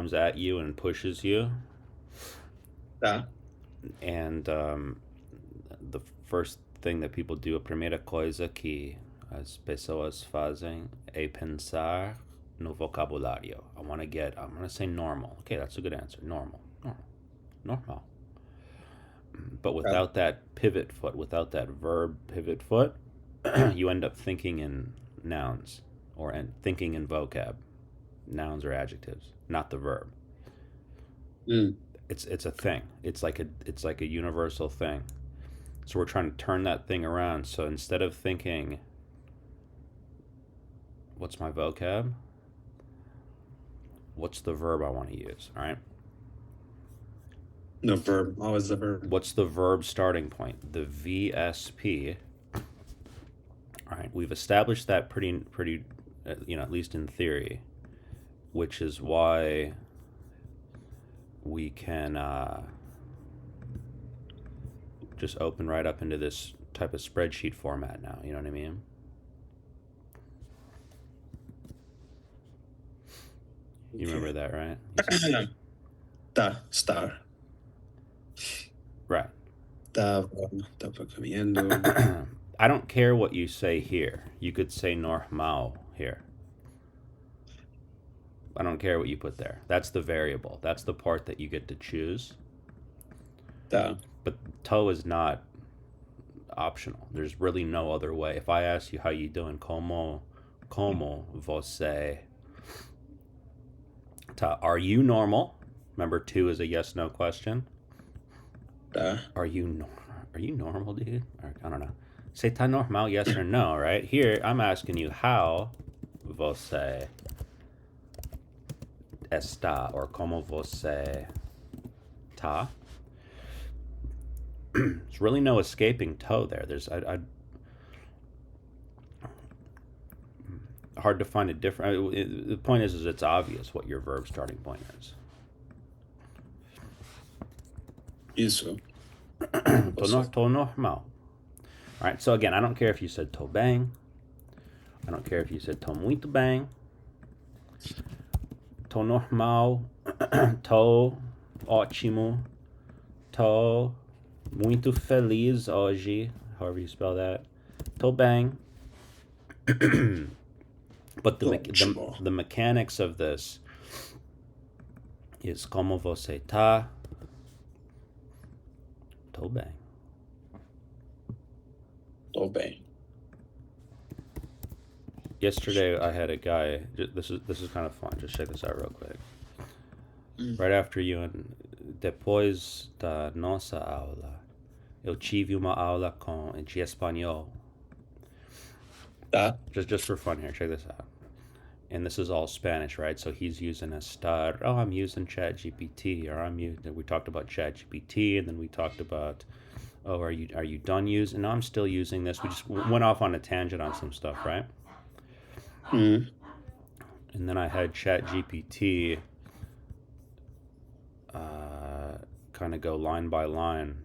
comes at you and pushes you, Tá. and the first thing that people do, a primeira coisa que as pessoas fazem é pensar no vocabulário. I'm gonna say normal. Okay, that's a good answer. Normal. Normal. Normal. But Tá. without that pivot foot, without that verb pivot foot, you end up thinking in nouns or thinking in vocab, nouns or adjectives, not the verb. Hum. It's a thing. It's like a universal thing. So we're trying to turn that thing around. So instead of thinking, what's my vocab? What's the verb I want to use? All right. No verb. Always the verb. What's the verb starting point? The VSP. All right. We've established that pretty, at least in theory, which is why we can just open right up into this type of spreadsheet format now. You know what I mean? You Okay. remember that, right? Tá. Estar. Right. Tava caminhando. I don't care what you say here. You could say normal here. I don't care what you put there. That's the variable. That's the part that you get to choose. Tá. But toe is not optional. There's really no other way. If I ask you how you doing, como você tá? Are you normal? Remember, two is a yes no question. Tá. Are you normal, dude? Or, I don't know. Say tá normal, yes or no, right? Here, I'm asking you how você está or como você tá. There's really no escaping toe there. There's hard to find a different. The point is it's obvious what your verb starting point is. Isso. Tô normal. All right. So again, I don't care if you said tô bem. I don't care if you said tô muito bem. Tô normal. Tô ótimo. Tô muito feliz hoje. However you spell that. Tô bem. But the mechanics of this is como você tá. Tô bem. Tô bem. Yesterday I had a guy. This is kind of fun. Just check this out real quick. Right after you and depois da nossa aula, eu tive uma aula de espanhol. Tá. Just for fun here. Check this out. And this is all Spanish, right? So he's using a star. Oh, I'm using ChatGPT, or we talked about ChatGPT, and then we talked about, oh, are you done using? No, I'm still using this. We just went off on a tangent on some stuff, right? Hum. And then I had ChatGPT kind of go line by line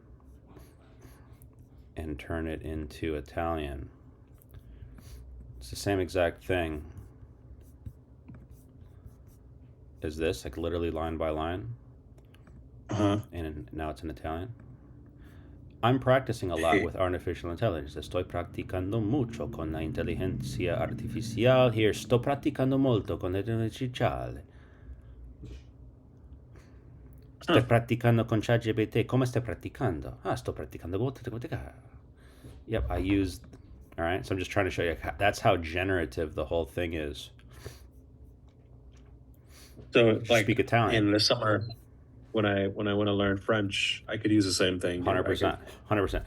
and turn it into Italian. It's the same exact thing as this, like literally line by line. Uh-huh. And now it's in Italian. I'm practicing a lot with artificial intelligence. Estoy practicando mucho con la inteligencia artificial. Here, sto practicando molto con la inteligencia artificiale. Sto practicando con ChatGPT. Come stai practicando? Sto practicando molto. Yep, I used. All right, so I'm just trying to show you that's how generative the whole thing is. So, like, speak Italian in the summer, when I want to learn French, I could use the same thing. 100%. 100%.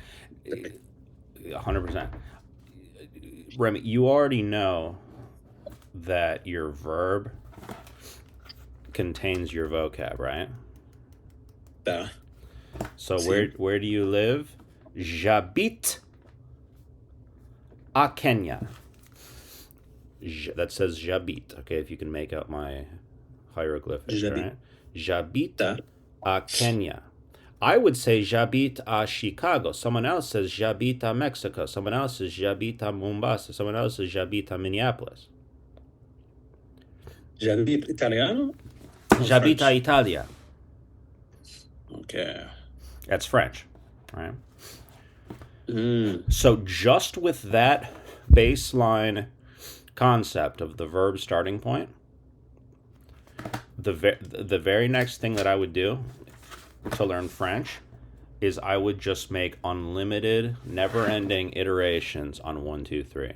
Remy, you already know that your verb contains your vocab, right? Yeah. So where do you live? J'habite à Kenya. That says j'habite. Okay, if you can make out my hieroglyphics, right? J'habite à Kenya. I would say j'habite à Chicago. Someone else says j'habite à Mexico. Someone else says j'habite à Mombasa. Someone else says j'habite à Minneapolis. J'habite italiano? J'habite à French. Italia. Okay. That's French, right? Mm. So just with that baseline concept of the verb starting point, the very next thing that I would do to learn French is I would just make unlimited, never-ending iterations on 1, 2, 3.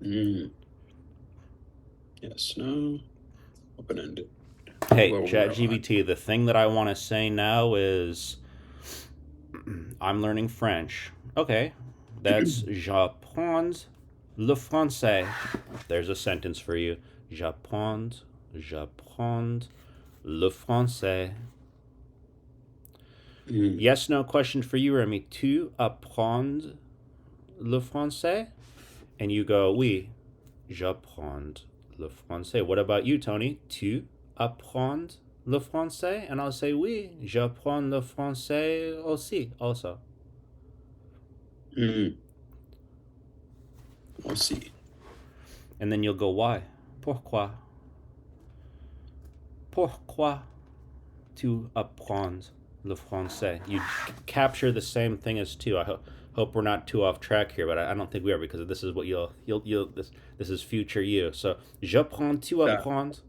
Mm. Yes. No. Open-ended. Hey, Where we're on. ChatGPT, the thing that I want to say now is I'm learning French. Okay, that's j'apprends le français. There's a sentence for you. J'apprends le français. Mm. Yes, no question for you, Remy. Tu apprends le français? And you go, oui, j'apprends le français. What about you, Tony? Tu apprends le français? And I'll say, oui, j'apprends le français aussi, also. Mm. Aussi. And then you'll go, why? Pourquoi? Pourquoi tu apprends le français? You capture the same thing as tu. I hope we're not too off track here, but I don't think we are, because this is what you'll this is future you. So j'apprends, tu Tá. apprends.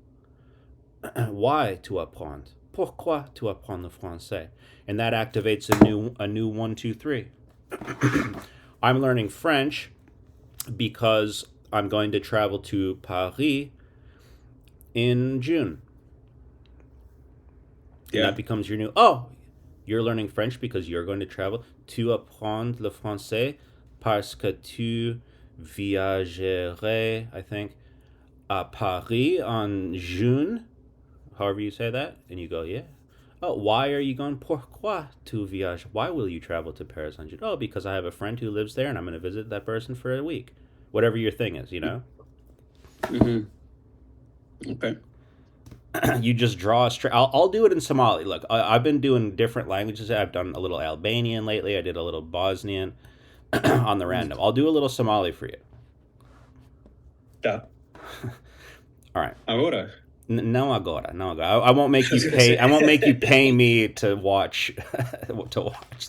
Why tu apprends? Pourquoi tu apprends le français? And that activates a new 1, 2, 3. I'm learning French because I'm going to travel to Paris in June. And Yeah. that becomes your new, oh, you're learning French because you're going to travel. Tu apprends le français parce que tu viagerais, I think, à Paris en June, however you say that. And you go, yeah. Oh, why are you going? Pourquoi tu viages? Why will you travel to Paris en June? Oh, because I have a friend who lives there and I'm going to visit that person for a week. Whatever your thing is, you know? Mm-hmm. Okay. You just draw a straight. I'll do it in Somali. Look, I've been doing different languages. I've done a little Albanian lately. I did a little Bosnian on the random. I'll do a little Somali for you. Tá. All right. Agora. No agora, no agora. I won't make I you was gonna pay. I won't make you say. pay me to watch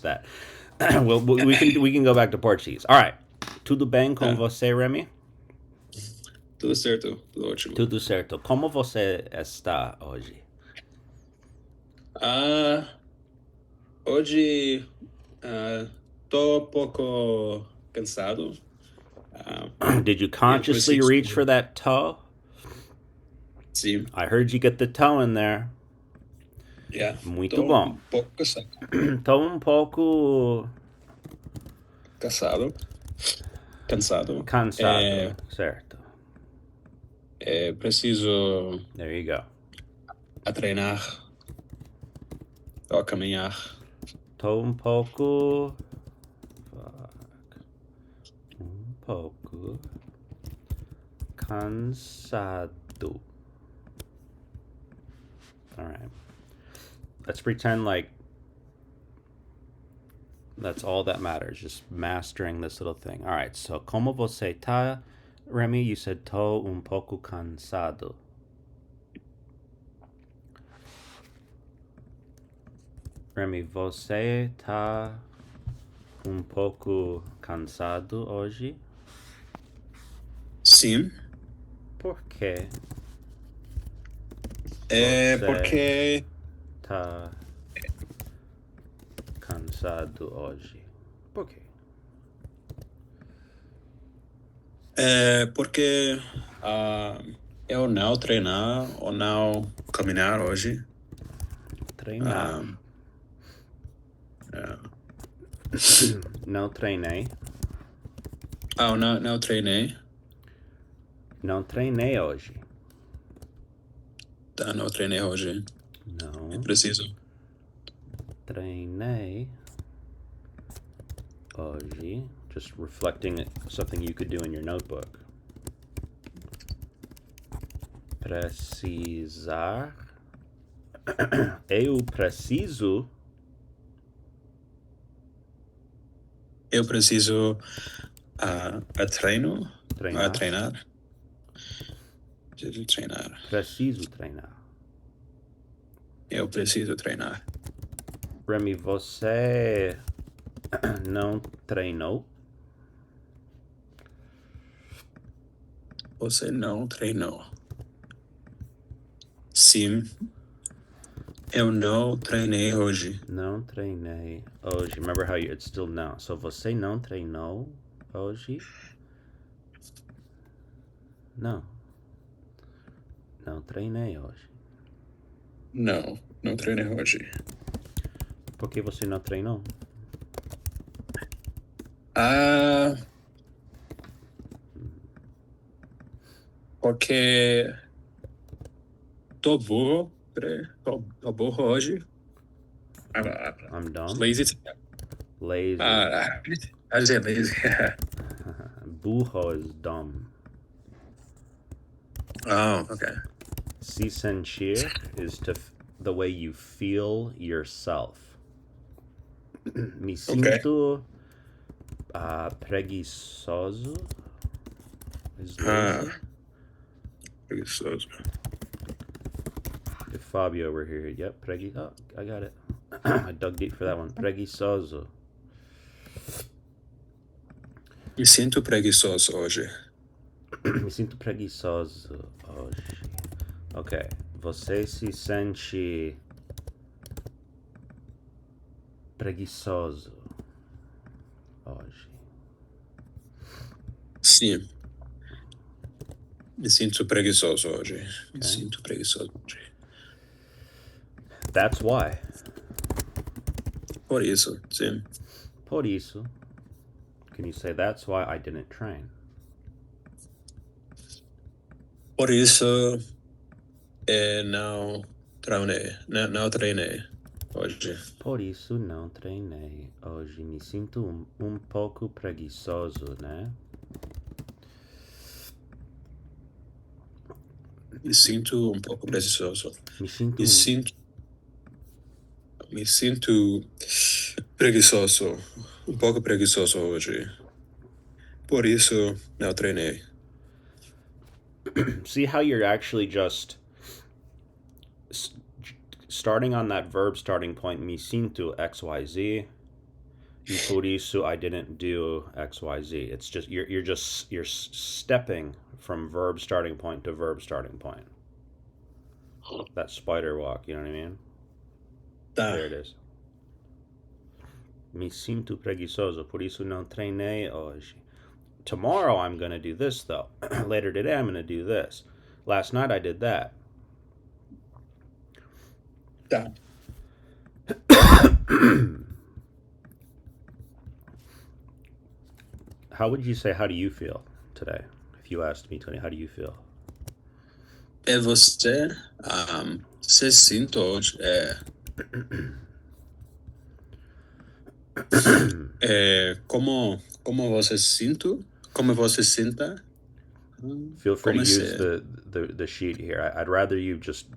that. We can go back to Portuguese. All right. Tudo bem com Tá. você, Remy? Tudo certo. Tudo ótimo. Tudo certo. Como você está hoje? Ah, hoje tô um pouco cansado. Did you Eu consciously reach for preciso. that toe? Sim. I heard you get the toe in there. Yeah. Muito Tô bom. um pouco cansado. Tô um pouco Cansado. Cansado. cansado, certo. Preciso There you go. a treinar ou a caminhar. Tô um pouco. Um pouco cansado. All right. Let's pretend like that's all that matters, just mastering this little thing. All right, so como você tá, Remy? You said tô um pouco cansado. Remy, você tá um pouco cansado hoje? Sim. Por quê? É Você porque tá cansado hoje? Por quê? porque eu não treinar ou não caminhar hoje. Treinar. É. Não treinei. Não treinei. Não treinei hoje. Tá, não treinei hoje. Não Eu preciso. treinei hoje. Just reflecting something you could do in your notebook. Precisar. Eu preciso. Eu preciso a treinar. Treinar. Preciso treinar. Preciso treinar. Eu preciso treinar. Remy, você não treinou? Você não treinou. Sim, eu não treinei hoje. Não treinei hoje. Remember how it's still não. So você não treinou hoje? Não. Não treinei hoje. Não, não treinei hoje. Por que você não treinou? Ah, porque tô burro, tô burro hoje. I'm dumb. Lazy. Lazy. I said lazy. Burro is dumb. Oh, okay. Se sentir is the way you feel yourself. Me Okay. sinto preguiçoso. Is lazy. Preguiçoso. If Fabio were here, yep, oh, I got it. I dug deep for that one. Preguiçoso. Me sinto preguiçoso hoje. Me sinto preguiçoso hoje. Ok. Você se sente preguiçoso hoje. Sim, me sinto preguiçoso hoje. Me Okay. sinto preguiçoso hoje. That's why. Por isso, sim. Por isso. Can you say that's why I didn't train? Por isso, não treinei. Não treinei hoje. Por isso não treinei hoje. Me sinto um pouco preguiçoso, né? Me sinto um pouco preguiçoso. Me sinto Me sinto preguiçoso. Um pouco preguiçoso hoje. Por isso, não treinei. See how you're actually just starting on that verb starting point, me sinto XYZ. E por isso I didn't do XYZ. It's just you're stepping from verb starting point to verb starting point. That spider walk, you know what I mean? Tá. There it is. Me sinto preguiçoso, por isso não treinei hoje. Tomorrow I'm going to do this though. Later today I'm going to do this. Last night I did that. Tá. How would you say, how do you feel today? If you asked me, Tony, how do you feel? É você, se sinto hoje, como você sinto, como você sinta. Feel free to use Comecei. the sheet here. I'd rather you just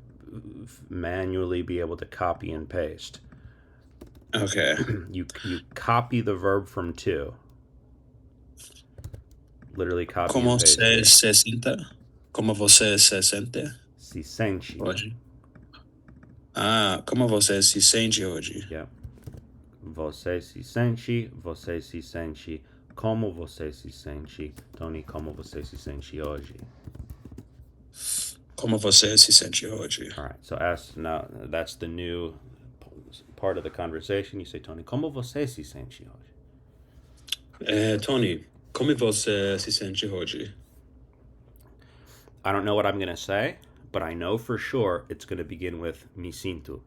manually be able to copy and paste. Okay. You copy the verb from to. Literally copy Como and paste você it. se sinta? Como você se sente Se sente. hoje? Como você se sente hoje? Yep. Você se sente, você se sente. Como você se sente? Tony, como você se sente hoje? Como você se sente hoje? All right, so ask now. That's the new part of the conversation. You say, Tony, como você se sente hoje? Tony, como você se sente hoje? I don't know what I'm going to say, but I know for sure it's going to begin with me sinto.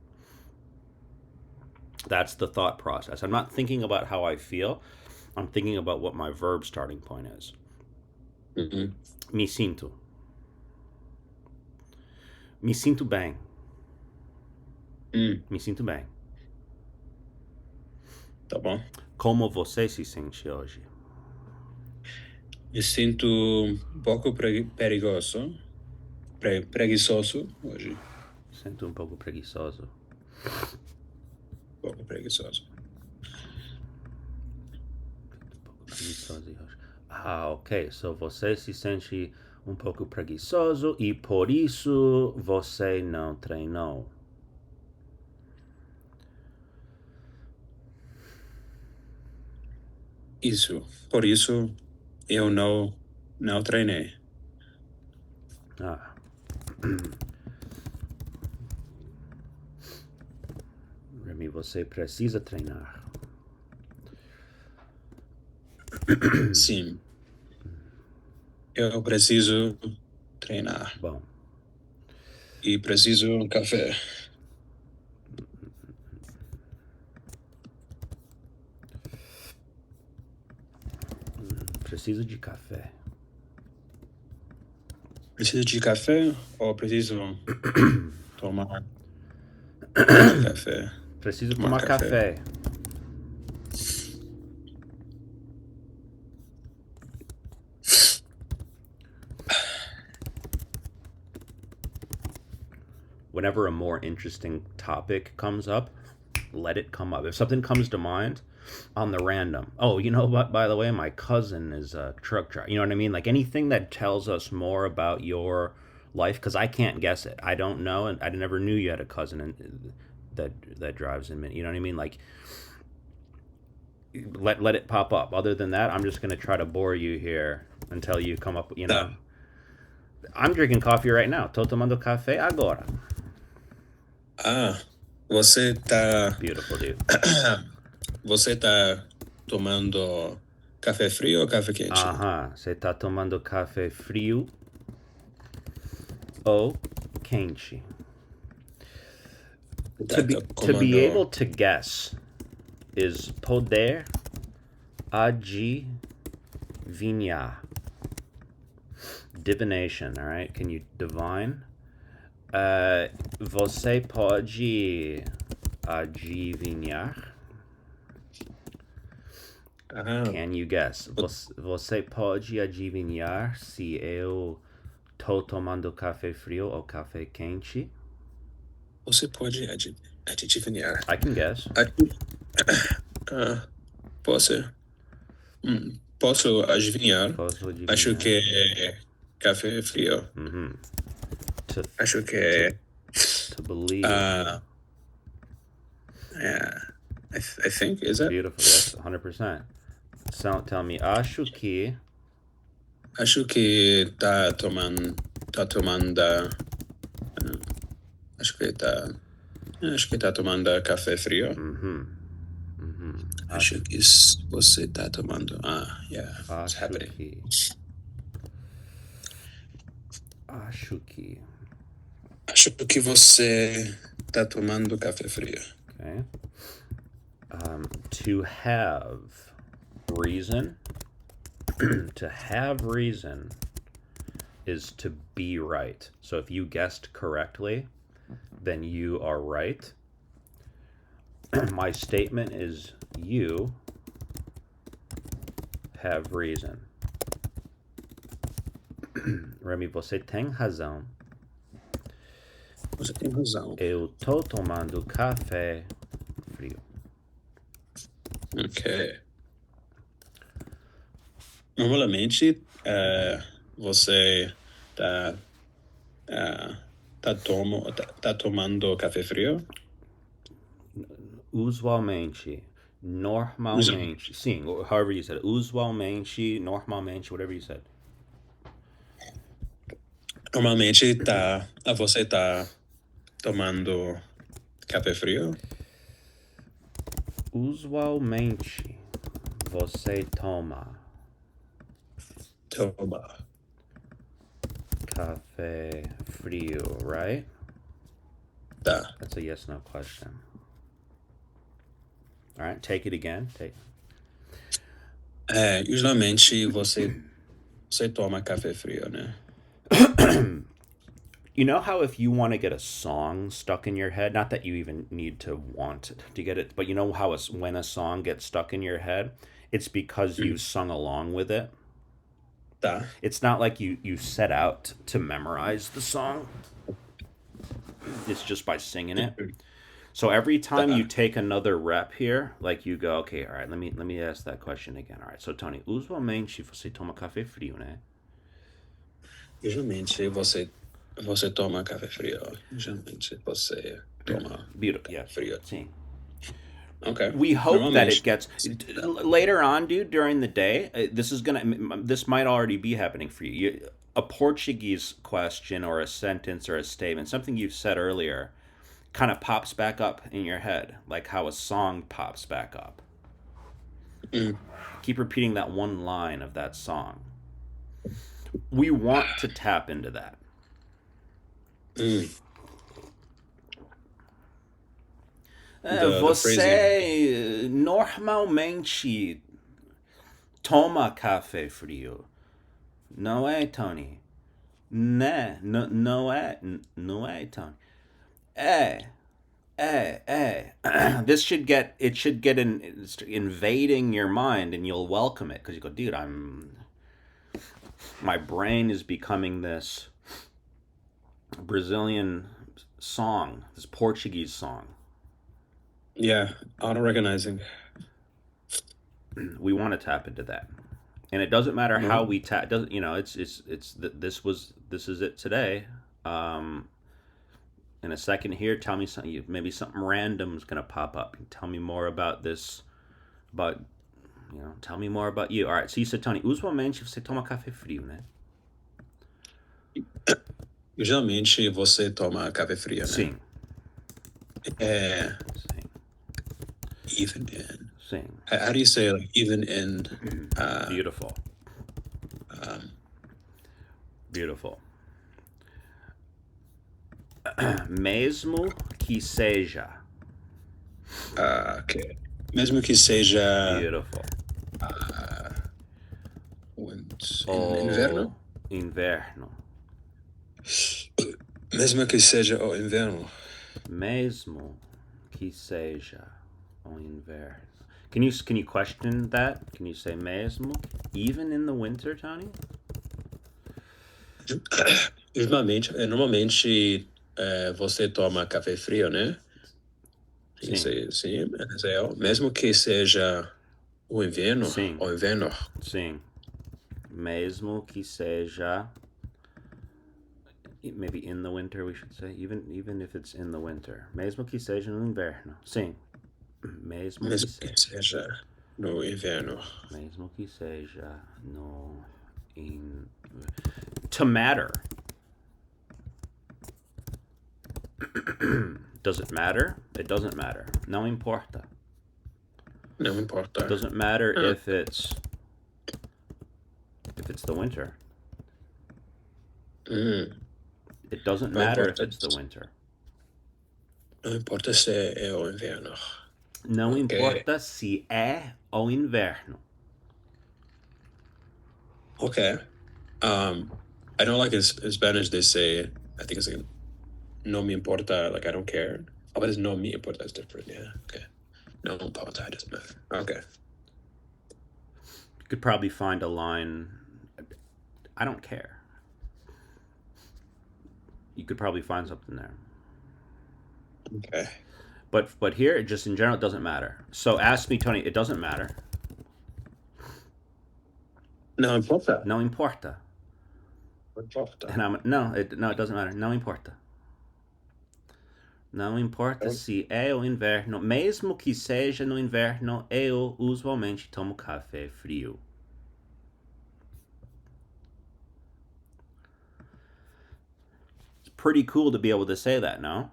That's the thought process. I'm not thinking about how I feel. I'm thinking about what my verb starting point is. Mm-hmm. Me sinto. Me sinto bem. Me sinto bem. Tá bom. Como você se sente hoje? Me sinto um pouco preguiçoso hoje. Sinto um pouco preguiçoso. Um pouco preguiçoso. Preguiçoso hoje. Ok. So você se sente um pouco preguiçoso e por isso você não treinou. Isso. Por isso, eu não treinei. Ah. Remy, você precisa treinar. Sim, eu preciso treinar. Bom, E preciso um café. preciso de café. Preciso de café ou preciso tomar café? Preciso Tomar tomar café. café. Whenever a more interesting topic comes up, let it come up. If something comes to mind on the random, oh, you know what, by the way, my cousin is a truck driver. You know what I mean? Like anything that tells us more about your life, because I can't guess it. I don't know, and I never knew you had a cousin that drives in. You know what I mean? Like let it pop up. Other than that, I'm just gonna try to bore you here until you come up. You know, Tá. I'm drinking coffee right now. Tô tomando café agora. Ah, você tá. Beautiful, dude. Você tá tomando café frio ou café quente? Aham, você tá tomando café frio ou quente? Tá To be able comendo. to guess is poder adivinhar. Divination, all right? Can you divine? Você pode adivinhar? Ah, Can you guess? Você pode adivinhar se eu tô tomando café frio ou café quente? você pode adivinhar. I can guess. Ah, posso? Posso adivinhar? Posso Acho adivinhar? que é café frio. To Acho que to é. to believe. Ah, yeah. I think, is it? Beautiful. Yes, 100%. So tell me, acho que Acho que tá tomando, acho que tá, acho que tá tomando café frio. Acho acho que você tá tomando. Ah, yeah, it's acho happening. que acho que Acho que você tá tomando café frio. okay. To have reason, to have reason is to be right. So if you guessed correctly, then you are right. My statement is you have reason. Remy, você tem razão. Você tem razão. Eu tô tomando café frio. Ok. Normalmente, você tá, tá tomando café frio? Usualmente. Normalmente. Sim, however you said it. Usualmente, normalmente, whatever you said. Normalmente, você tá tomando café frio? Usualmente, você toma Toma. café frio, right? Tá. That's a yes no question. All right, take it again. Usualmente, você toma café frio, né? You know how if you want to get a song stuck in your head, not that you even need to want to get it, but you know how when a song gets stuck in your head, it's because you've sung along with it. Tá. It's not like you set out to memorize the song. It's just by singing it. So every time you Tá. take another rep here, like you go, okay, all right, let me ask that question again. All right, so Tony, usualmente você toma café frio, né? Usualmente, você toma café frio. Usualmente, você toma Beautiful, café yeah. frio. Sim. Ok. We hope that it Normalmente. gets later on, dude. During the day, this might already be happening for you. A Portuguese question or a sentence or a statement, something you've said earlier, kind of pops back up in your head, like how a song pops back up. Mm, Keep repeating that one line of that song. We want to tap into that. mm. The phrasing. Você normalmente toma café frio, não é, Tony? Né? Não é, não é, Tony? É, this should get invading your mind, and you'll welcome it because you go, dude, my brain is becoming this Brazilian song, this Portuguese song. Yeah, auto-recognizing. We want to tap into that, and it doesn't matter how No. we tap. Doesn't this is it today. In a second here, tell me something. Maybe something random is gonna pop up. Tell me more about this. But tell me more about you. All right. So you said, Tony, usualmente você toma café frio, né? Geralmente você toma café frio, né? Sim, É, sim, even in. sim. How do you say like even in? Beautiful, Um, beautiful. Mesmo que seja. ok. Mesmo que seja Beautiful. in inverno? O inverno. Mesmo que seja o inverno. Mesmo que seja o inverno. Can you question that? Can you say mesmo even in the winter, Tony? Normalmente você toma café frio, né? Sim, Sim, mesmo que seja sim, o inverno. sim. Mesmo que seja maybe in the winter, we should say, even if it's in the winter. Mesmo que seja no inverno. Sim. Mesmo que Mesmo que seja. seja no inverno. Mesmo que seja no in to matter. Does it matter? It doesn't matter. Não importa. Não importa. It doesn't matter if it's the winter. Hum, It doesn't não matter if importa. it's the winter. Não importa se é o inverno. Não Ok. importa se é o inverno. Okay. I don't like in Spanish they say, I think it's like no me importa, like I don't care. Oh, but it's no me importa is different, yeah. Okay. No importa, it doesn't matter. Okay. You could probably find a line. I don't care. You could probably find something there. Okay. But here, it just in general, it doesn't matter. So ask me, Tony. It doesn't matter. No importa. Não importa. No importa. And it doesn't matter. Não importa. Não importa se é o inverno, mesmo que seja no inverno, eu usualmente tomo café frio. It's pretty cool to be able to say that, no?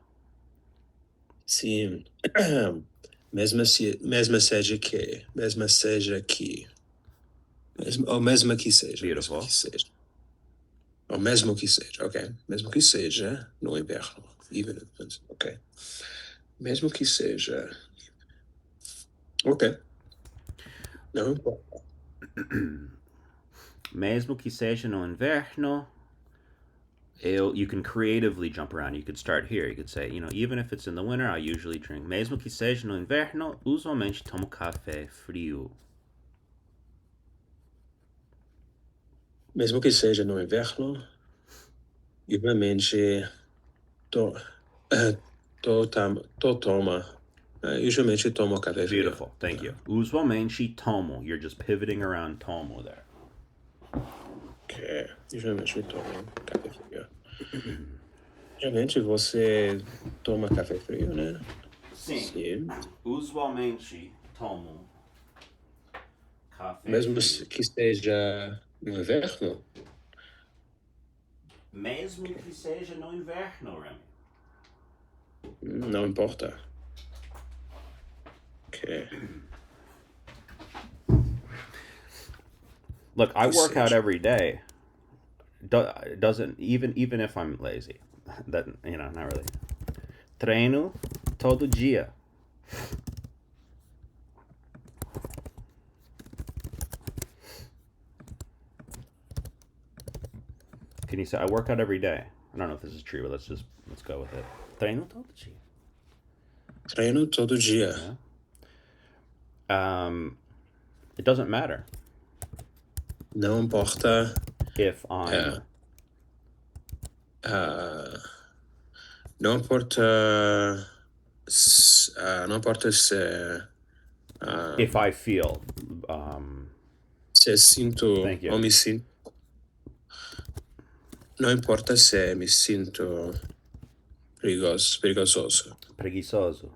Sim. Mesma seja que. Mesma seja que. Mesma que seja. Mesma Beautiful. que seja. Ou mesmo que seja, ok. Mesmo que seja no inverno. Even if, ok. Mesmo que seja. Ok. Não importa. Mesmo que seja no inverno, you can creatively jump around. You could start here. You could say, even if it's in the winter, I usually drink. Mesmo que seja no inverno, usualmente tomo café frio. Mesmo que seja no inverno, usualmente to, usualmente tomo café frio. Beautiful. Thank you. Usualmente tomo. You're just pivoting around tomo there. Ok. Usualmente tomo café frio. Geralmente você toma café frio, né? Sim, Sim. usualmente tomo café Mesmo frio. que esteja no inverno? Mesmo que seja no inverno, Remy. Não importa. Ok. Look, I Que work out seja. every day. Doesn't even if I'm lazy. That not really. Treino todo dia. Can you say I work out every day? I don't know if this is true, but let's go with it. Treino todo dia. Treino todo dia. Yeah. It doesn't matter Não importa. if I'm. Não importa. Não importa se. If I feel. Se sinto Thank you. ou me sinto. Não importa se me sinto preguiçoso. Preguiçoso.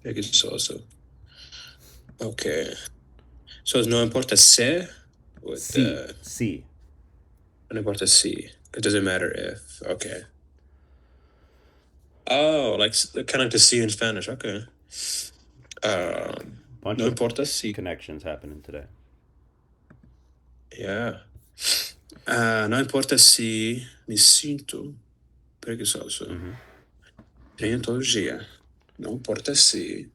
Preguiçoso. Ok. So não importa se. Si. Não importa se. It doesn't matter if. Okay. Oh, like kind of to see in Spanish. Okay. Bunch No of importa si. connections happening today. Yeah. Não importa se me sinto preguiçoso. Treino todo dia. Não importa se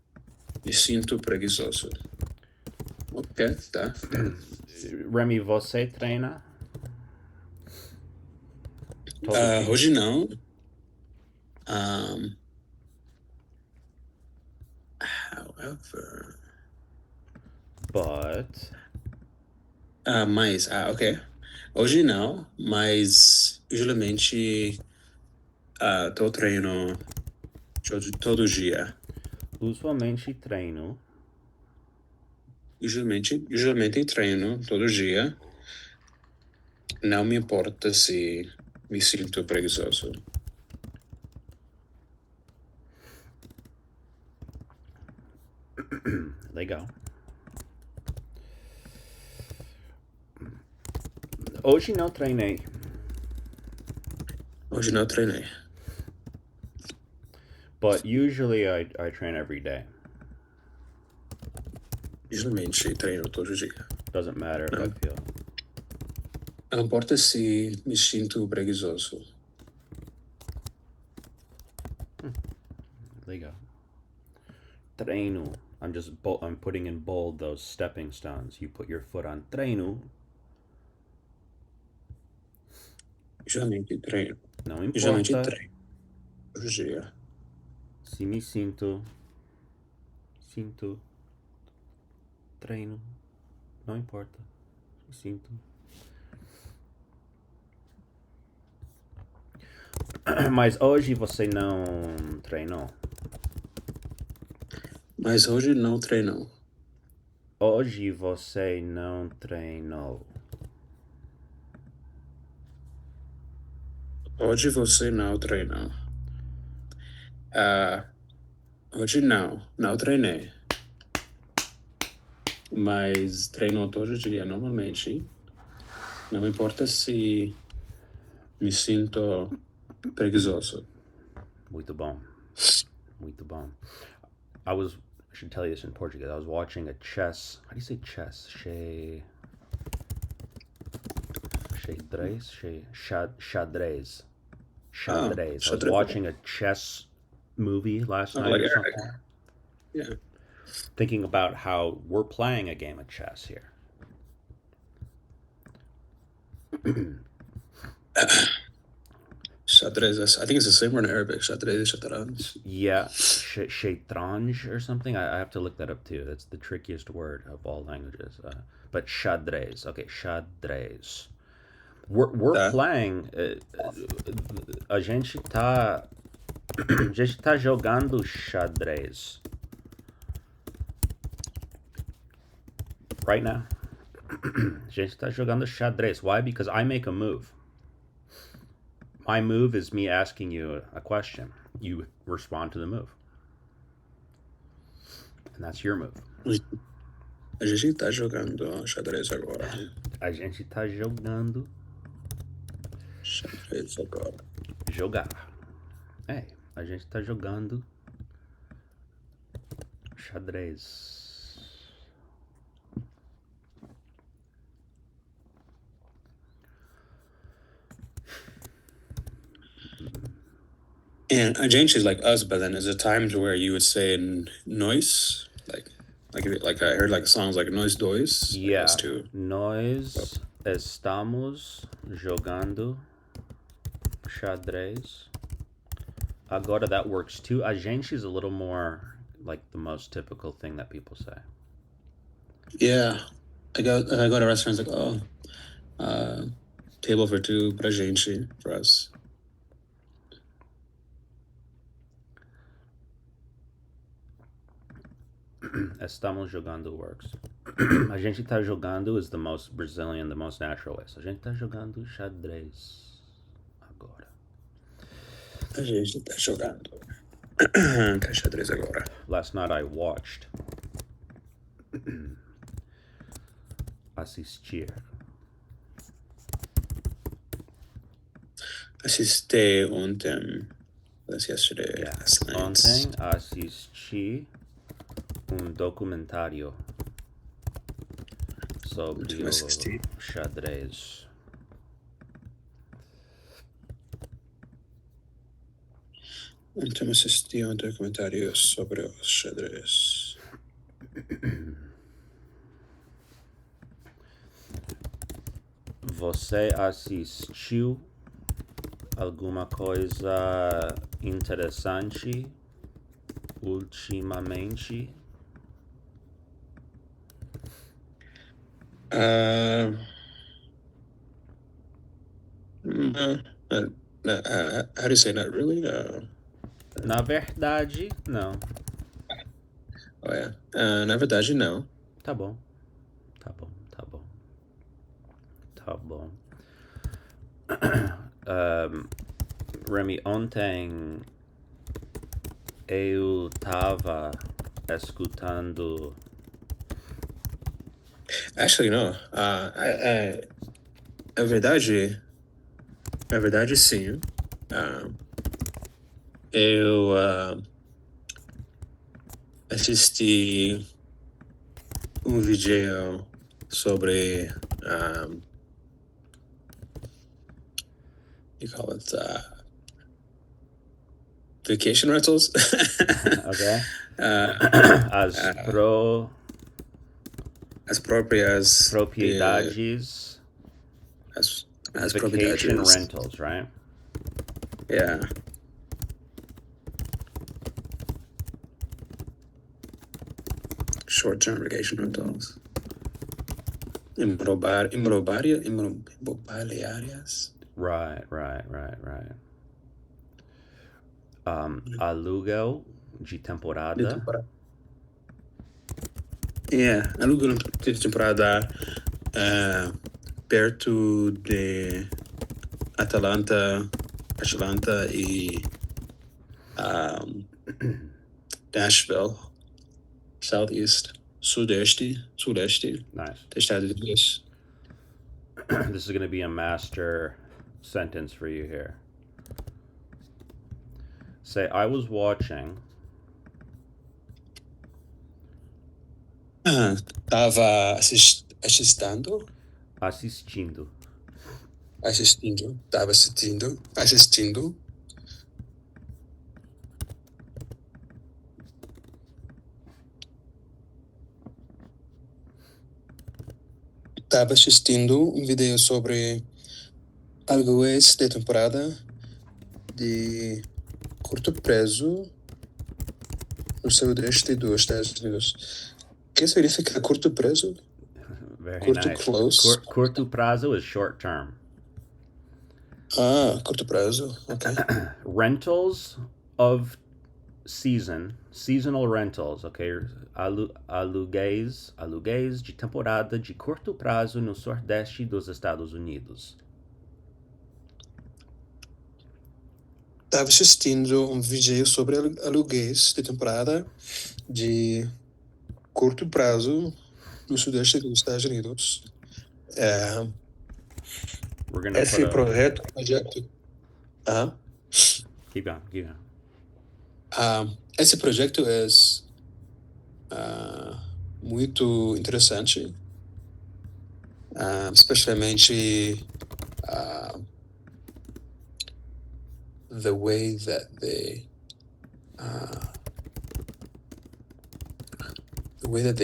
me sinto preguiçoso. Ok, tá. Remy, você treina? Todo dia. Hoje não. However. But. Ok. Hoje não, mas usualmente tô treino todo dia. Usualmente treino. Usualmente treino todo dia. Não me importa se me sinto preguiçoso. Legal. Hoje não treinei. Hoje não treinei. But usually I train every day. Usualmente treino todo dia. Doesn't matter if I feel. Não importa se me sinto preguiçoso. Legal. Treino. I'm putting in bold those stepping stones. You put your foot on treino. Usualmente treino. Não Usualmente importa treino todo dia. se me sinto. Sinto. Treino. Não importa. Me sinto. Mas hoje você não treinou. Mas hoje não treinou. Hoje você não treinou. Hoje você não treinou. Hoje não treinei. Mas treino todo dia normalmente. Não importa se me sinto preguiçoso. Muito bom. Muito bom. I should tell you this in Portuguese. I was watching a chess. How do you say chess? Xadrez. Xadrez. I was watching a chess movie last night or something. Yeah. Thinking about how we're playing a game of chess here. Xadrez. I think it's the same word in Arabic. Xadrez, shatranj. Yeah, shatranj or something. I have to look that up too. That's the trickiest word of all languages. But xadrez. Okay, xadrez. We're playing. A gente tá jogando xadrez right now. A gente tá jogando xadrez. Why? Because I make a move. My move is me asking you a question. You respond to the move. And that's your move. A gente tá jogando xadrez agora. A gente tá jogando. Xadrez agora. Jogar. É, a gente tá jogando xadrez. And a gente is like us, but then there's a times where you would say noise, like I heard like songs like noise dois. Like Yeah, us too. nós estamos jogando xadrez. Agora that works too. A gente is a little more like the most typical thing that people say. Yeah, I go to restaurants like table for two, pra gente, for us. Estamos jogando works. A gente tá jogando is the most Brazilian, the most natural way. So a gente tá jogando xadrez agora. A gente tá jogando tá xadrez agora. Last night I watched assistir. Assisti ontem. That's yesterday. Yeah. Last night. Ontem assisti documentário sobre o xadrez. Ontem assisti documentário sobre o xadrez. Você assistiu alguma coisa interessante ultimamente? How do you say not really? Na verdade, não. Oh yeah. Na verdade, não. Tá bom. Tá bom, tá bom. Tá bom. Remy, ontem eu tava escutando. Actually, no. Na verdade, sim. Eu assisti vídeo sobre you call it vacation rentals. Okay. As propriedades. As vacation propriedades. rentals, right? Yeah. Short-term vacation rentals. Imobiliárias. Right. Aluguel de temporada. Yeah, aluguel de temporada perto de Atlanta e Nashville, Sudeste. Nice. Estados Unidos. This is going to be a master sentence for you here. Say, I was watching. Tava assistindo. Tava assistindo. Tava assistindo vídeo sobre aluguéis de temporada de curto prazo no sudeste dos Estados Unidos. O que significa curto prazo? Very curto nice. close. Curto prazo is short term. Curto prazo. Okay. Rentals of seasonal rentals, okay? Aluguéis de temporada de curto prazo no sudeste dos Estados Unidos. Estava assistindo vídeo sobre aluguéis de temporada de curto prazo no sudeste dos Estados Unidos. We're gonna put Esse a projeto, ah, keep going, keep going. esse projeto é muito interessante, especialmente the way that they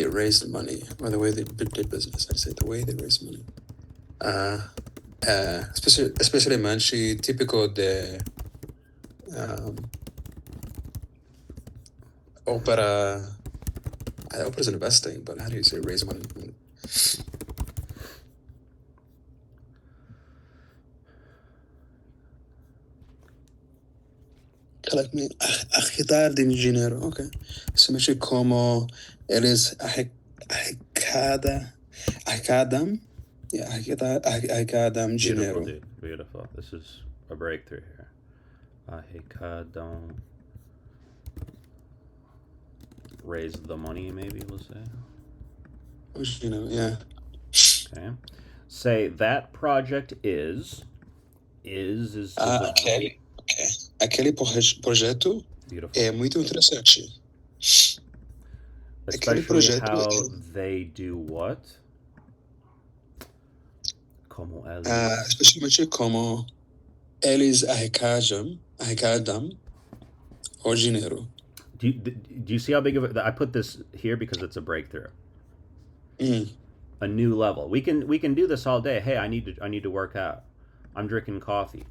raised money, or the way they did business. I'd say the way they raised money. Especialmente típico de opera. Opera's investing, but how do you say raise money? Collect me, arrecadar dinheiro, ok. Simplesmente como eles arrecadam, arrecadam Beautiful, dinheiro. dude. Beautiful. This is a breakthrough here. Don't raise the money, maybe we'll say. Yeah. Okay. Say that project is Aquele projeto beautiful. é muito interessante. Aquele Especially projeto how they do what? Como eles. especialmente como eles arrecadam o dinheiro. Do you see how big of it? I put this here because it's a breakthrough. Mm. A new level. We can do this all day. Hey, I need to work out. I'm drinking coffee.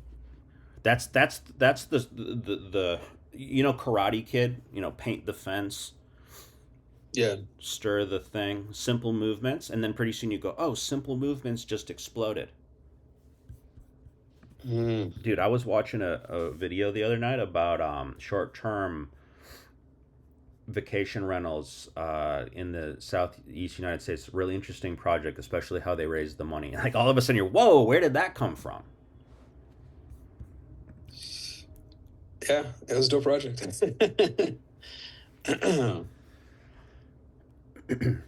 That's the Karate Kid. Paint the fence. Yeah. Stir the thing. Simple movements, and then pretty soon you go, oh, simple movements just exploded. Dude, I was watching a video the other night about short-term vacation rentals in the southeast United States. Really interesting project, especially how they raised the money. Like all of a sudden you're, whoa, where did that come from? Yeah, it was a dope project.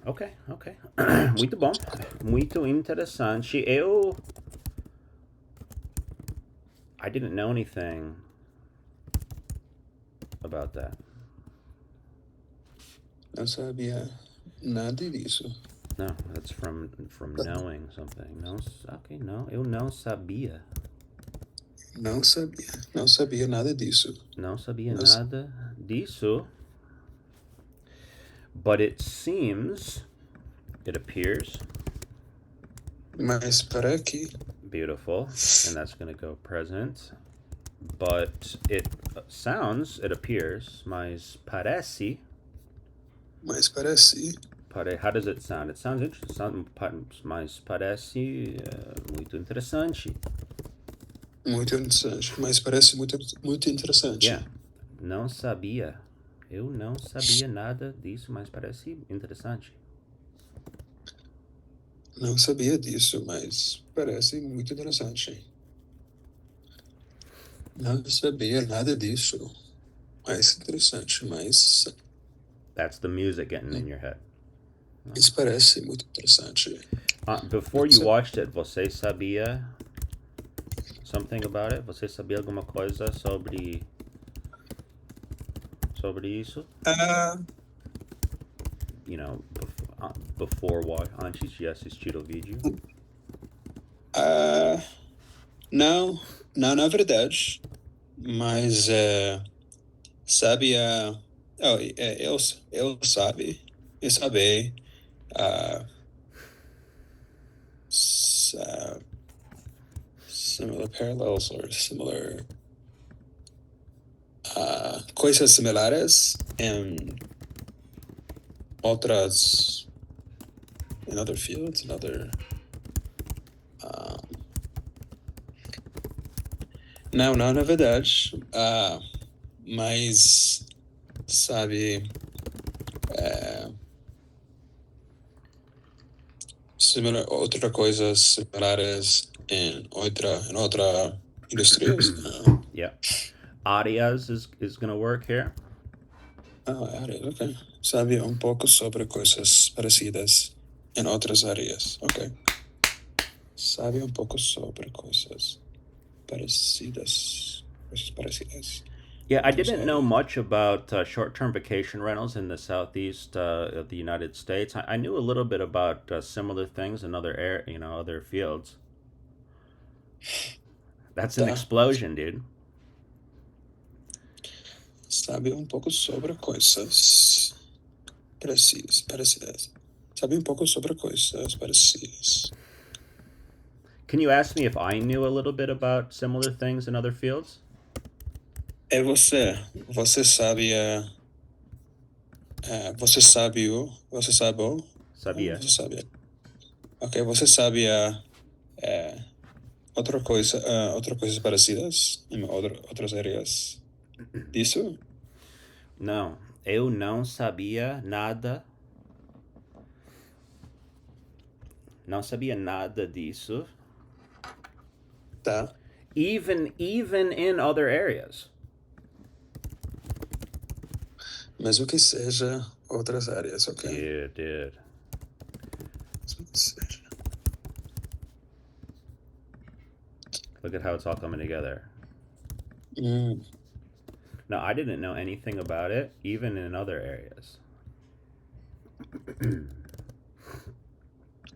Ok. Muito bom. Muito interessante. I didn't know anything about that. Não sabia nada disso. No, that's from knowing something. No, okay, no, eu não sabia. Não sabia nada disso. Não sabia nada disso. But it appears. Mas para aqui. Beautiful, and that's going to go present. But it appears, mas parece. How does it sound? It sounds interesting, mas parece muito interessante. Muito interessante, mas parece muito interessante. Yeah, não sabia. Eu não sabia nada disso, mas parece interessante. Não sabia disso, mas parece muito interessante. Não sabia nada disso, mas interessante, mas... That's the music getting in your head. Isso parece muito interessante. Before you watched it, você sabia something about it? Você sabia alguma coisa sobre isso? Before antes de assistir o vídeo? Não, na verdade. Mas sabia. Eu sabe. Similar parallels or similar coisas similares em outras in other fields, não, na verdade, mas sabe outra coisas similares em outra indústrias. Yeah. Arias is going to work here. áreas, ok. Sabe um pouco sobre coisas parecidas em outras áreas, ok. Sabe um pouco sobre coisas parecidas. Coisas parecidas. Yeah, I Outras didn't know áreas. much about short-term vacation rentals in the southeast of the United States. I knew a little bit about similar things in other fields. That's an Tá. explosion, dude. Sabe um pouco sobre coisas parecidas. Sabe um pouco sobre coisas parecidas. Can you ask me if I knew a little bit about similar things in other fields? É você. Você sabia. Você sabe o. Você sabe o. Sabia. Você sabia. Ok, você sabia. Outra coisas parecidas em outras áreas disso? Não, eu não sabia nada. Não sabia nada disso. Tá. Even in other areas. Mas o que seja outras áreas, ok? Dude. Mas o que seja. Look at how it's all coming together. Hum, No, I didn't know anything about it, even in other areas.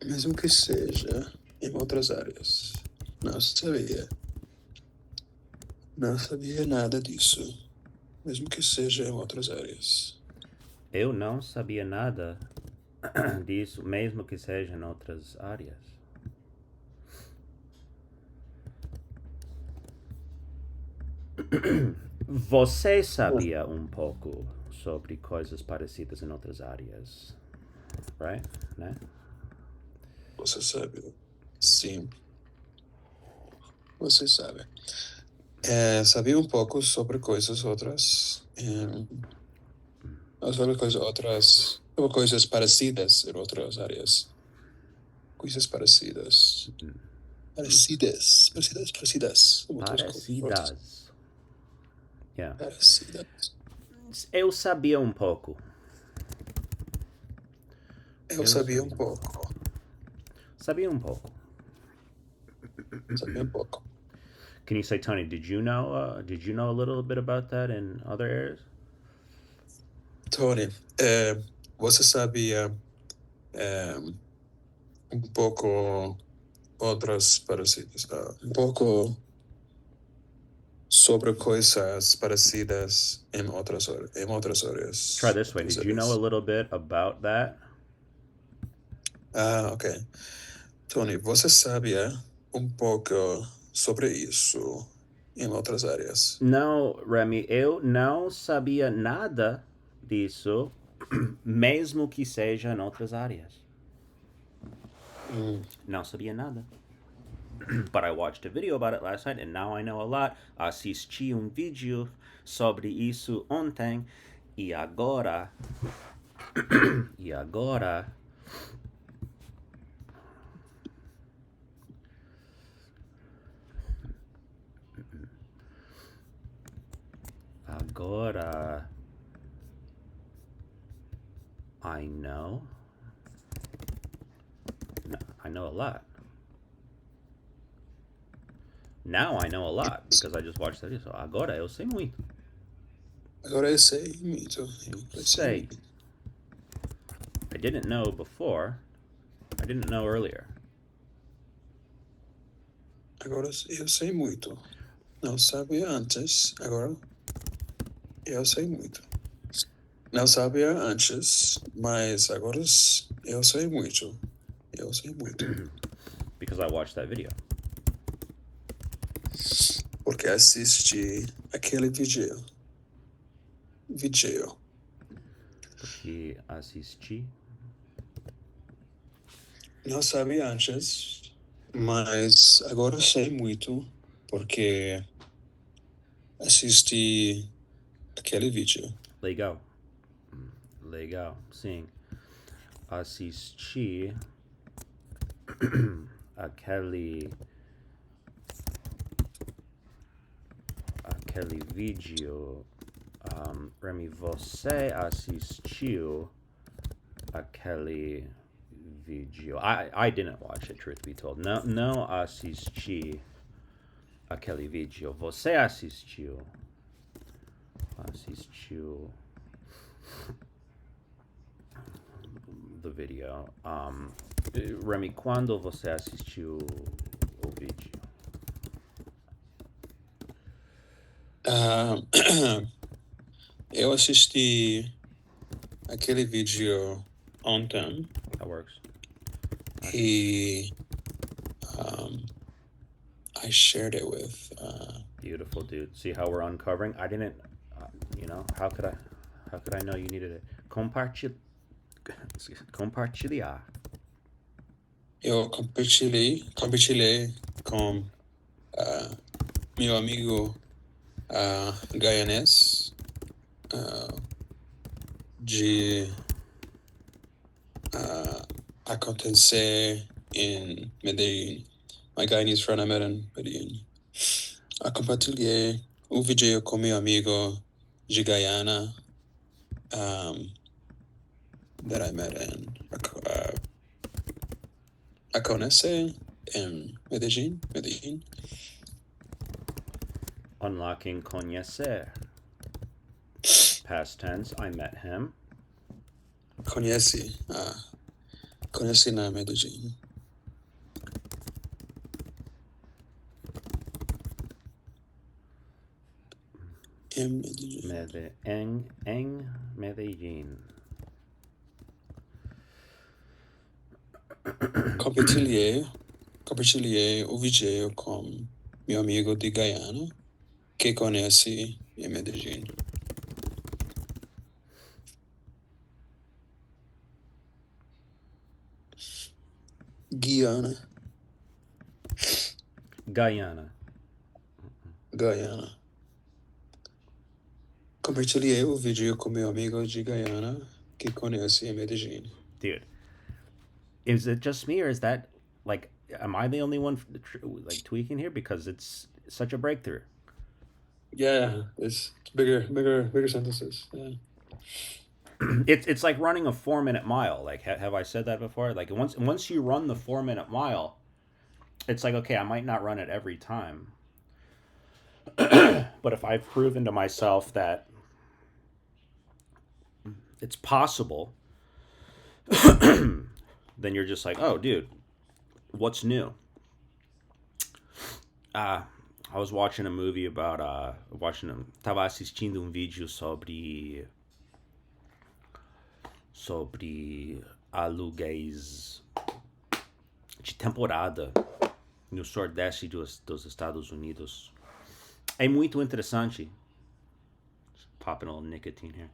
mas o que seja em outras áreas. Não sabia. Não sabia nada disso. Mesmo que seja em outras áreas. Eu não sabia nada disso, mesmo que seja em outras áreas. Você Ah, sabia um pouco sobre coisas parecidas em outras áreas, right? Né? você sabe. Sim, você sabe. Sabia um pouco sobre coisas outras. Sobre coisas outras. Sobre coisas parecidas em outras áreas. Coisas parecidas. Parecidas. Com outras coisas. Parecidas. Yeah. Parecidas. Eu sabia um pouco. Eu Eu sabia um sabia. pouco. Sabia um pouco. Sabia um pouco. Can you say, Tony? Did you know? Did you know a little bit about that in other areas? Tony, você sabia é, um pouco outras parecidas, um pouco sobre coisas parecidas em outras Try áreas, this way. outras Did you know a áreas. little bit about that? Ok. Tony, você sabia um pouco sobre isso em outras áreas? Não, Remy, eu não sabia nada disso, mesmo que seja em outras áreas. Hum, Não sabia nada. But I watched a video about it last night and now I know a lot. Assisti vídeo sobre isso ontem e agora. E agora. Agora. I know. No, I know a lot. Now I know a lot because I just watched that video. So agora eu sei muito. agora eu sei muito. Eu sei Sei. muito. I didn't know before. I didn't know earlier. Agora eu sei muito. Não sabia antes, agora eu sei muito. Não sabia antes, mas agora eu sei muito. Eu sei muito. Because I watched that video. Porque assisti aquele vídeo. Vídeo. Porque assisti. Não sabia antes, mas agora sei muito porque assisti aquele vídeo. Legal. Legal. Sim. Assisti aquele aquele vídeo Remy, você assistiu aquele vídeo? I didn't watch it, truth be told. Não assisti aquele vídeo. Você assistiu? Assistiu the video. Remy, quando você assistiu o vídeo? Eu assisti aquele vídeo ontem That works. e I shared it with. Beautiful, dude. See how we're uncovering? I didn't, how could I know you needed it? Compartilhar. Eu compartilhei com meu amigo Guyanês de acontecer em Medellín. My Guyanese friend I met in Medellín. Compartilhei o vídeo com meu amigo de Guyana that I met in a conhecer in Medellín. Unlocking conhecer. Past tense, I met him. Conheci na Medellín. Em Medellín. En Medellín. Compartilhei o vídeo com meu amigo de Guyana que conhece em Medellín. Guyana. Compartilhei o vídeo com meu amigo de Guyana que conhece em Medellín. Dude, is it just me, or is that, like, am I the only one like tweaking here? Because it's such a breakthrough. Yeah, it's bigger sentences. Yeah. It's like running a 4-minute mile. Like, have I said that before? Like, once you run the 4-minute mile, it's like, okay, I might not run it every time, but if I've proven to myself that it's possible, then you're just like, oh, dude, what's new? I was watching a movie about tava assistindo vídeo sobre aluguéis de temporada no Sudeste dos Estados Unidos. É muito interessante. Just popping a little nicotine here.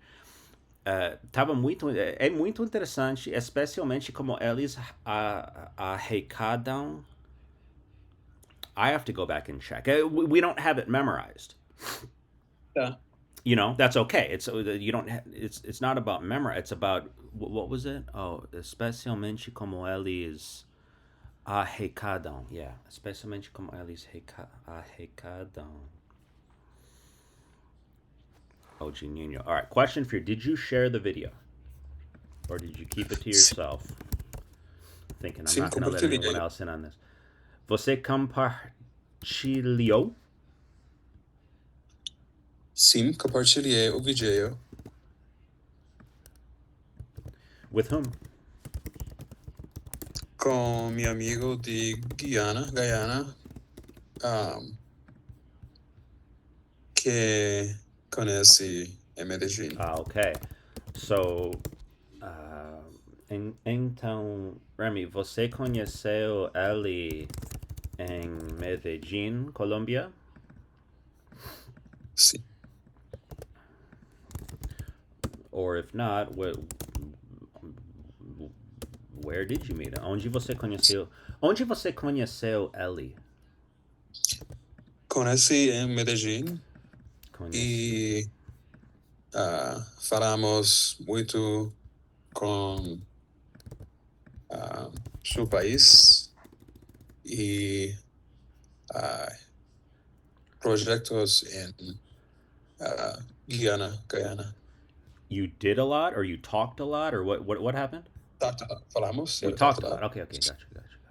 É muito interessante, especialmente como eles arrecadam. I have to go back and check. We don't have it memorized. Yeah. That's okay. It's you don't. It's not about memory. It's about what was it? Oh, especialmente como eles arrecadam. Yeah, especialmente como eles arrecadam. Oh, Geniño. All right. Question for you: did you share the video, or did you keep it to yourself? Thinking I'm not going to let anyone else in on this. Você compartilhou? Sim, compartilhei o vídeo. With whom? Com meu amigo de Guyana, que conhece em Medellín. Okay. So, então, Remy, você conheceu ele em Medellín, Colômbia? Sim. Or if not, where did you meet him? Onde você conheceu ele? Conheci em Medellín e falamos muito com seu país e projetos em Guyana. You did a lot, or you talked a lot, or what happened? Talked a lot. Falamos. Yeah, We we talked talked a a lot. lot. Okay, gotcha.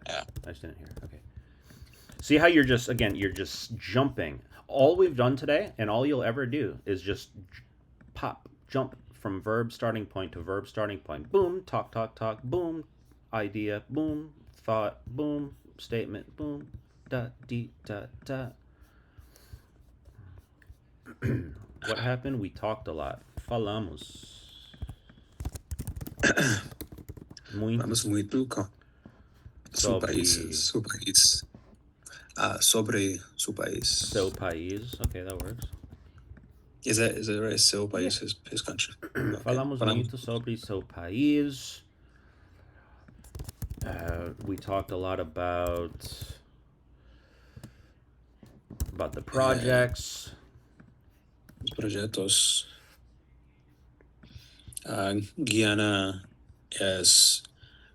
Yeah. I just didn't hear. Okay. See how you're just jumping. All we've done today, and all you'll ever do, is just jump from verb starting point to verb starting point. Boom, talk. Boom, idea. Boom, thought. Boom, statement. Boom, da dee da da. What happened? We talked a lot. Falamos. Muito Vamos muito com su país. sobre Su país. Sobre su país. seu país. Okay, that works. Is that right? Seu país, his country. Okay. Falamos muito sobre seu país. We talked a lot about the projects. Os projetos. Guiana es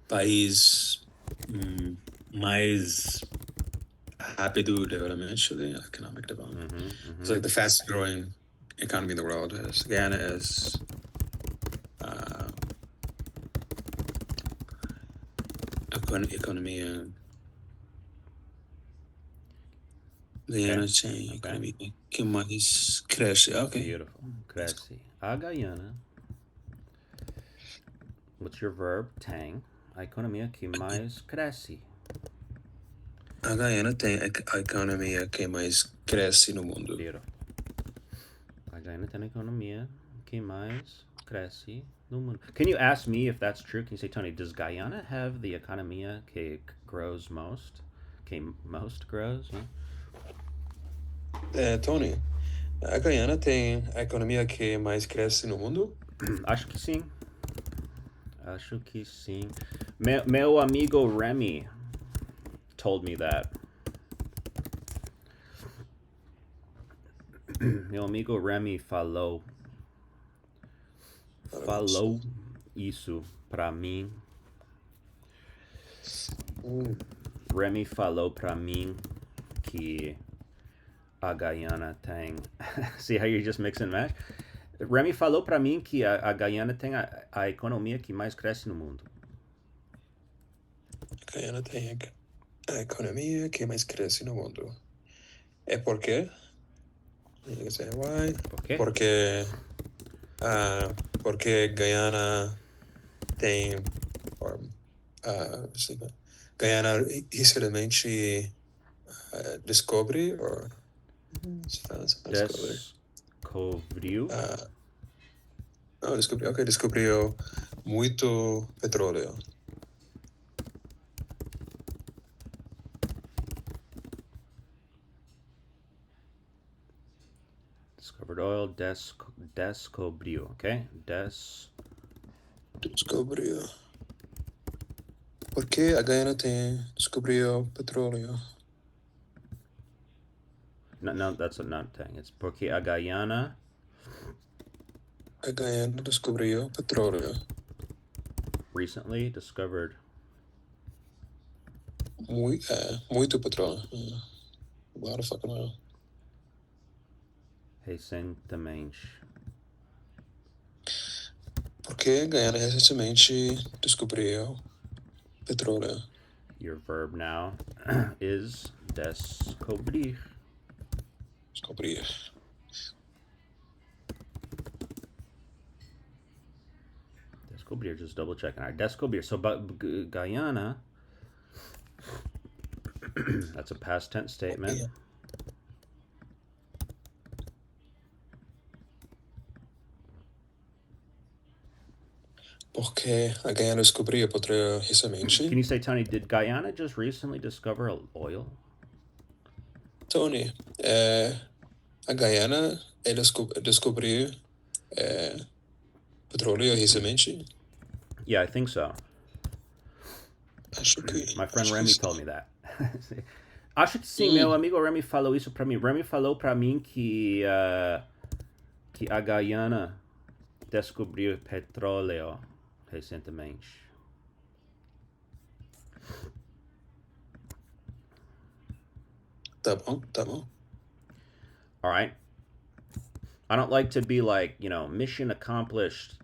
país mais rápido development, economic development. It's like the fastest growing economy in the world. Guyana is economia. Guyana tem economia que mais cresce. Okay. Beautiful. Cresce. A Guyana. What's your verb? Tem. A economia que mais cresce. A Guyana tem a economia que mais cresce no mundo. Beautiful. A Guyana tem a economia que mais cresce no mundo. Can you ask me if that's true? Can you say, Tony, does Guyana have the economia que grows most? Que most grows? Huh? Tony, a Guyana tem a economia que mais cresce no mundo? Acho que sim. Meu amigo Remy told me that. Meu amigo Remy falou isso pra mim. Remy falou pra mim que a Guyana tem. See how you just mix and match? Remy falou pra mim que a Guyana tem a economia que mais cresce no mundo. A Guyana tem a economia que mais cresce no mundo. É por quê? You can say why? Por quê? Porque Guyana tem Guyana recentemente descobre ou descobriu descobriu muito petróleo. Discovered oil, descobriu, okay? Descobriu. Por que a Guyana descobriu petróleo? No, that's not thing. It's porque a Guyana descobriu petróleo. Recently discovered muito petróleo. A lot of fucking oil. Recentemente. Porque Guyana recentemente descobriu petróleo. Your verb now is descobrir. Descobrir. Descobrir, just double checking. All right, descobrir. So, but Guyana, that's a past tense statement. Yeah. Porque a Guyana descobriu petróleo recentemente. Can you say, Tony, did Guyana just recently discover oil? Tony, a Guyana descobriu petróleo recentemente? Yeah, I think so. Acho que... My friend Remy told me that. Acho que sim, meu amigo Remy falou isso pra mim. Remy falou pra mim que a Guyana descobriu petróleo recentemente. Tá bom. All right. I don't like to be like, mission accomplished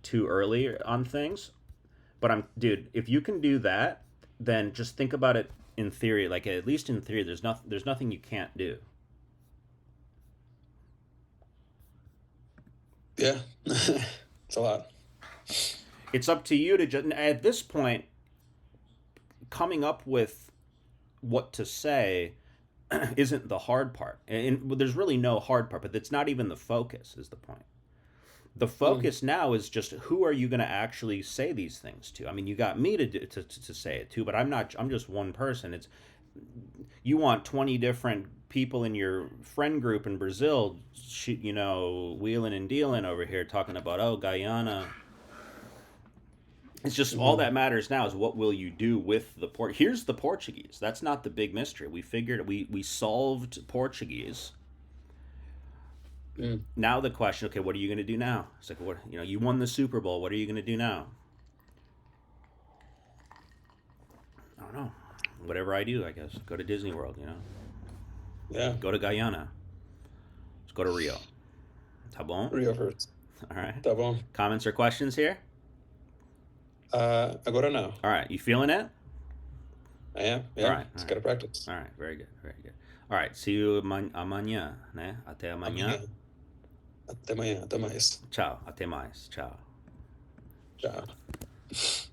too early on things. But dude, if you can do that, then just think about it in theory. Like at least in theory, there's nothing you can't do. Yeah. It's a lot. It's up to you to just at this point coming up with what to say isn't the hard part. And there's really no hard part, but it's not even the focus is the point. The Mm. focus now is just who are you going to actually say these things to? I mean, you got me to say it to, but I'm just one person. It's you want 20 different people in your friend group in Brazil, wheeling and dealing over here talking about, oh, Guyana. It's just all Mm. that matters now is what will you do with the port. Here's the Portuguese. That's not the big mystery. We figured we solved Portuguese. Mm. Now the question, okay, what are you going to do now? It's like, what, you won the Super Bowl. What are you going to do now? I don't know. Whatever I do, I guess. Go to Disney World. Yeah. Go to Guyana. Let's go to Rio. Tá bom? Rio first. All right. Tá bom. Comments or questions here? Agora não. All right. You feeling it? I am. All Yeah. right. All It's right. gotta practice. All right. Very good. Very good. All right. See you amanhã, né? Até amanhã. Amanhã. Até amanhã. Até mais. Tchau. Até mais. Tchau. Tchau.